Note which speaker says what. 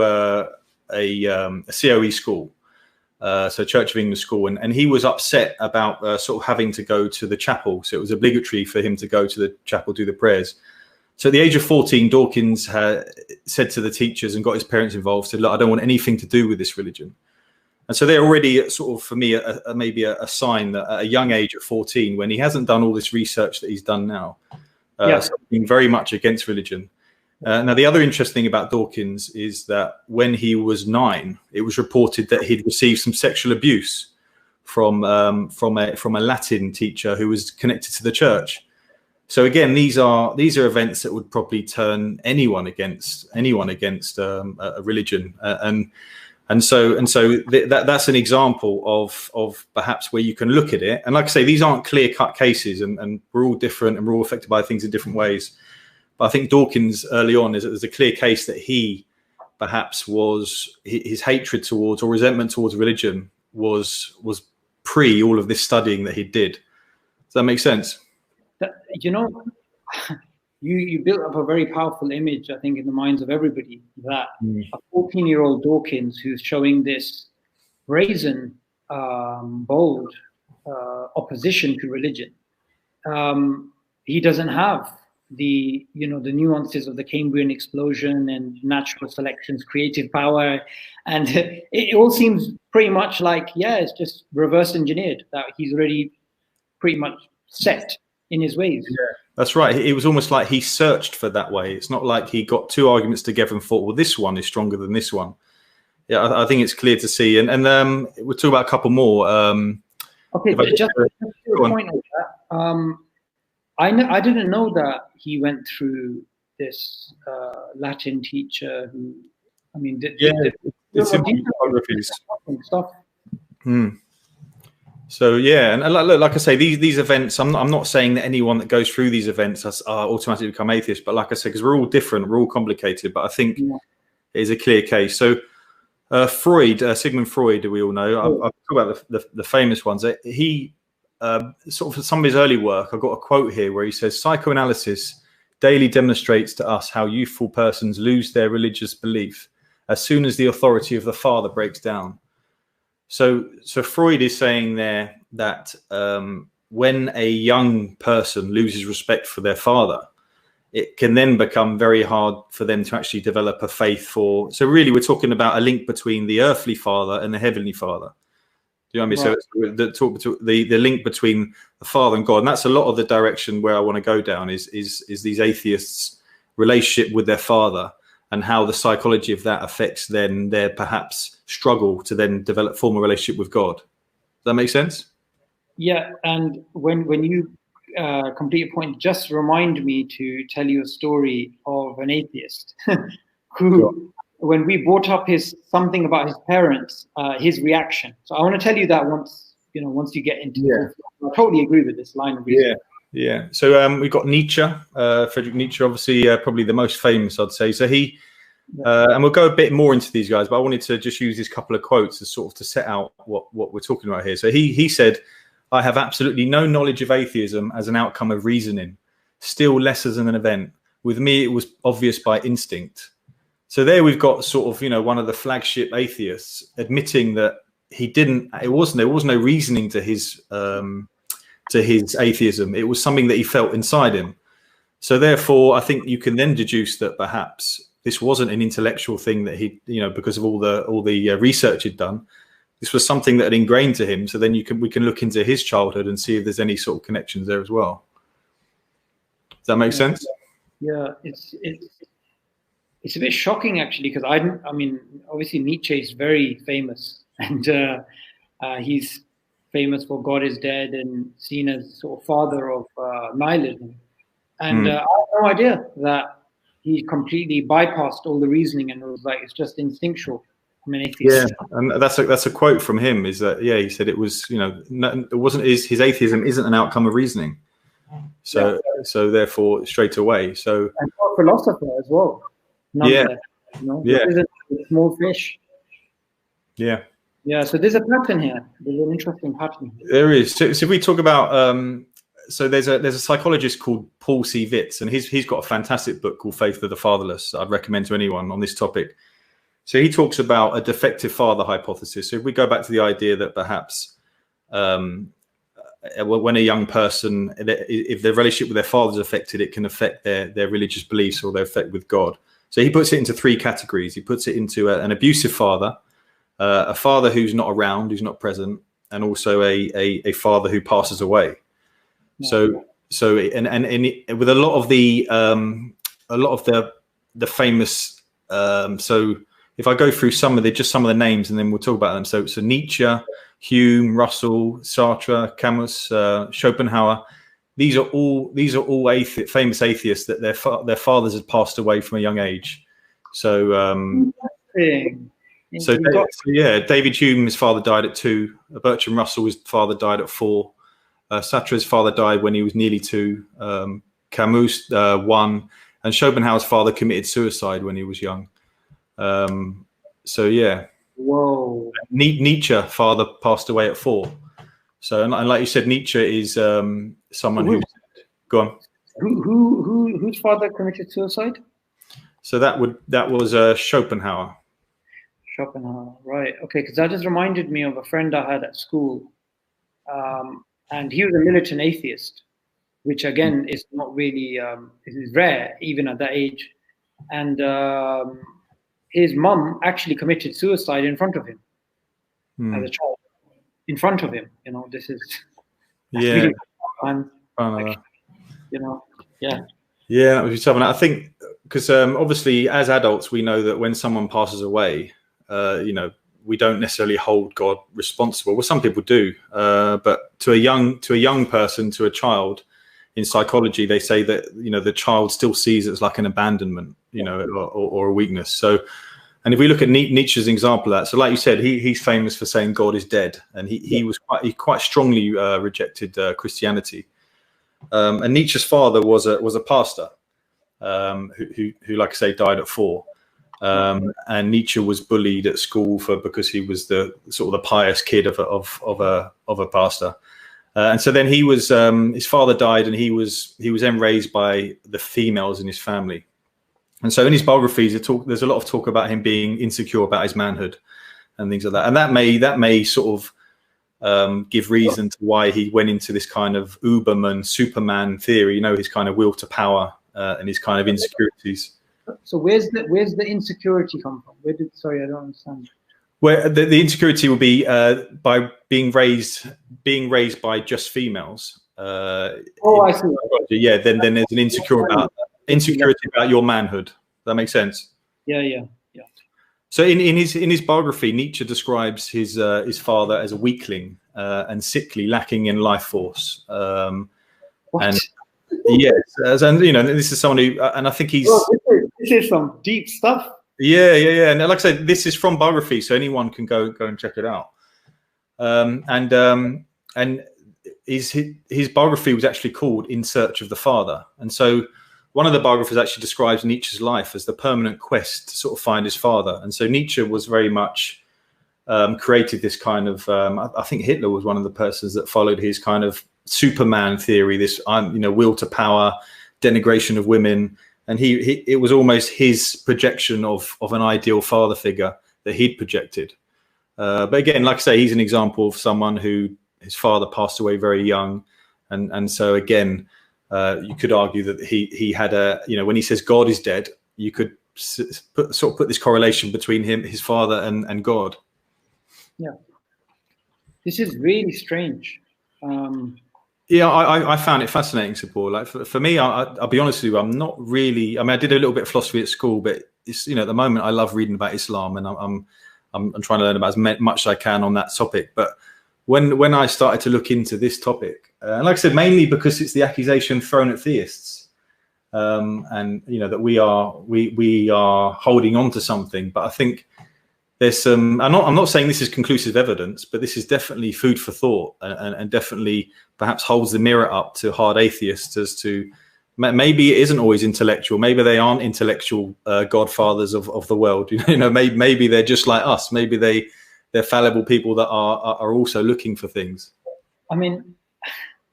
Speaker 1: a COE school, so Church of England school, and he was upset about sort of having to go to the chapel. So it was obligatory for him to go to the chapel, do the prayers. So at the age of 14, Dawkins said to the teachers and got his parents involved, said, look, I don't want anything to do with this religion. And so they're already sort of, for me, maybe a sign that at a young age of 14, when he hasn't done all this research that he's done now, something very much against religion. Now, the other interesting thing about Dawkins is that when he was 9, it was reported that he'd received some sexual abuse from a Latin teacher who was connected to the church. So again, these are events that would probably turn anyone against a religion, and so that's an example of perhaps where you can look at it. And like I say, these aren't clear-cut cases, and we're all different, and we're all affected by things in different ways. But I think Dawkins early on there's a clear case that he perhaps his hatred towards or resentment towards religion was pre all of this studying that he did. Does that make sense?
Speaker 2: You know, you built up a very powerful image, I think, in the minds of everybody, that a 14-year-old Dawkins who's showing this brazen, bold opposition to religion, he doesn't have the nuances of the Cambrian explosion and natural selection's creative power, and it all seems pretty much like, it's just reverse engineered, that he's already pretty much set in his ways.
Speaker 1: Yeah, that's right. It was almost like he searched for that way. It's not like he got two arguments together and thought, well, this one is stronger than this one. Yeah, I think it's clear to see. And we'll talk about a couple more.
Speaker 2: Okay, but just to a point on that, I didn't know that he went through this Latin teacher who, I mean,
Speaker 1: it's in biographies.
Speaker 2: Stuff.
Speaker 1: So yeah, and like I say, these events, I'm not saying that anyone that goes through these events automatically become atheist, but like I said, because we're all different, we're all complicated, but I think it is a clear case. So Freud, Sigmund Freud, we all know. I'll talk about the famous ones. He sort of some of his early work, I've got a quote here where he says, psychoanalysis daily demonstrates to us how youthful persons lose their religious belief as soon as the authority of the father breaks down. So Freud is saying there that when a young person loses respect for their father, it can then become very hard for them to actually develop a faith for. So really, we're talking about a link between the earthly father and the heavenly father. Do you know what I mean? Right. So the link between the father and God, and that's a lot of the direction where I want to go down is these atheists' relationship with their father, and how the psychology of that affects then their perhaps struggle to then form a relationship with God. Does that make sense? Yeah,
Speaker 2: and when you complete a point, just remind me to tell you a story of an atheist who, when we brought up something about his parents, his reaction. So I want to tell you that once you get into it. I totally agree with this line of reasoning.
Speaker 1: Yeah. So we've got Nietzsche, Friedrich Nietzsche, obviously probably the most famous, I'd say. So he, and we'll go a bit more into these guys, but I wanted to just use these couple of quotes to set out what we're talking about here. So he said, I have absolutely no knowledge of atheism as an outcome of reasoning, still less as an event. With me, it was obvious by instinct. So there we've got sort of, one of the flagship atheists admitting that there was no reasoning to his atheism. It was something that he felt inside him. So therefore, I think you can then deduce that perhaps this wasn't an intellectual thing that he, because of all the research he'd done. This was something that had ingrained to him. So then we can look into his childhood and see if there's any sort of connections there as well. Does that make sense?
Speaker 2: Yeah, it's a bit shocking actually, because I mean, obviously Nietzsche is very famous, and he's famous for God is dead and seen as sort of father of nihilism. And I had no idea that he completely bypassed all the reasoning and it was like, it's just instinctual. I mean, atheist.
Speaker 1: Yeah, and that's a quote from him, is that, he said it was, it wasn't his atheism isn't an outcome of reasoning. So therefore straight away. So
Speaker 2: and for a philosopher as well.
Speaker 1: Yeah.
Speaker 2: This is a small fish.
Speaker 1: Yeah.
Speaker 2: Yeah, so there's a pattern here. There's an interesting pattern here.
Speaker 1: There is. So if we talk about, so there's a psychologist called Paul C. Vitz, and he's got a fantastic book called Faith of the Fatherless. I'd recommend to anyone on this topic. So he talks about a defective father hypothesis. So if we go back to the idea that perhaps when a young person, if their relationship with their father is affected, it can affect their religious beliefs or their effect with God. So he puts it into three categories. He puts it into an abusive father, a father who's not around, who's not present, and also a father who passes away. Yeah. So with a lot of the famous, so if I go through some of the names and then we'll talk about them. So Nietzsche, Hume, Russell, Sartre, Camus, Schopenhauer. These are all famous atheists that their fathers had passed away from a young age. So David Hume, his father died at 2. Bertrand Russell, his father died at 4. Sartre's father died when he was nearly 2. Camus 1, and Schopenhauer's father committed suicide when he was young.
Speaker 2: Whoa.
Speaker 1: Nietzsche, father, passed away at 4. So, and like you said, Nietzsche is someone who. Go on.
Speaker 2: Whose father committed suicide?
Speaker 1: So that was Schopenhauer.
Speaker 2: Schopenhauer, right? Okay, because that just reminded me of a friend I had at school, and he was a militant atheist, which again is not really is rare even at that age, and his mum actually committed suicide in front of him as a child. In front of him, this is really fun. That
Speaker 1: would be tough. And I think because obviously as adults we know that when someone passes away, we don't necessarily hold God responsible. Well, some people do, but to a young person, to a child, in psychology they say that the child still sees it as like an abandonment, or a weakness. So. And if we look at Nietzsche's example of that, so like you said, he's famous for saying God is dead, and he quite strongly rejected Christianity. And Nietzsche's father was a pastor who, like I say, died at 4. And Nietzsche was bullied at school because he was the sort of the pious kid of a pastor. And so then he was his father died, and he was then raised by the females in his family. And so in his biographies, there's a lot of talk about him being insecure about his manhood and things like that. And that may sort of give reason to why he went into this kind of Uberman, Superman theory, his kind of will to power and his kind of insecurities.
Speaker 2: So where's the insecurity come from? Sorry, I don't understand.
Speaker 1: Where the insecurity will be by being raised by just females.
Speaker 2: I see.
Speaker 1: Yeah, then there's an insecurity about your manhood. Does that make sense?
Speaker 2: Yeah.
Speaker 1: So in his biography, Nietzsche describes his father as a weakling and sickly, lacking in life force.
Speaker 2: What?
Speaker 1: And yes, and this is someone who, and I think he's.
Speaker 2: This is some deep stuff.
Speaker 1: Yeah. And like I said, this is from biography, so anyone can go and check it out. And his biography was actually called In Search of the Father, and so. One of the biographers actually describes Nietzsche's life as the permanent quest to sort of find his father. And so Nietzsche was very much created this kind of, I think Hitler was one of the persons that followed his kind of Superman theory, this, will to power, denigration of women. And it was almost his projection of an ideal father figure that he'd projected. But again, like I say, he's an example of someone who his father passed away very young. And so again, you could argue that he had when he says God is dead, you could put this correlation between his father and God.
Speaker 2: Yeah, this is really strange.
Speaker 1: I found it fascinating, Subboor. Like for me, I'll be honest with you, I'm not really. I mean, I did a little bit of philosophy at school, but it's at the moment I love reading about Islam, and I'm trying to learn about as much as I can on that topic. But when I started to look into this topic. And like I said, mainly because it's the accusation thrown at theists, and that we are holding on to something. But I think there's some. I'm not saying this is conclusive evidence, but this is definitely food for thought, and definitely perhaps holds the mirror up to hard atheists as to maybe it isn't always intellectual. Maybe they aren't intellectual godfathers of the world. Maybe they're just like us. Maybe they're fallible people that are also looking for things.
Speaker 2: I mean.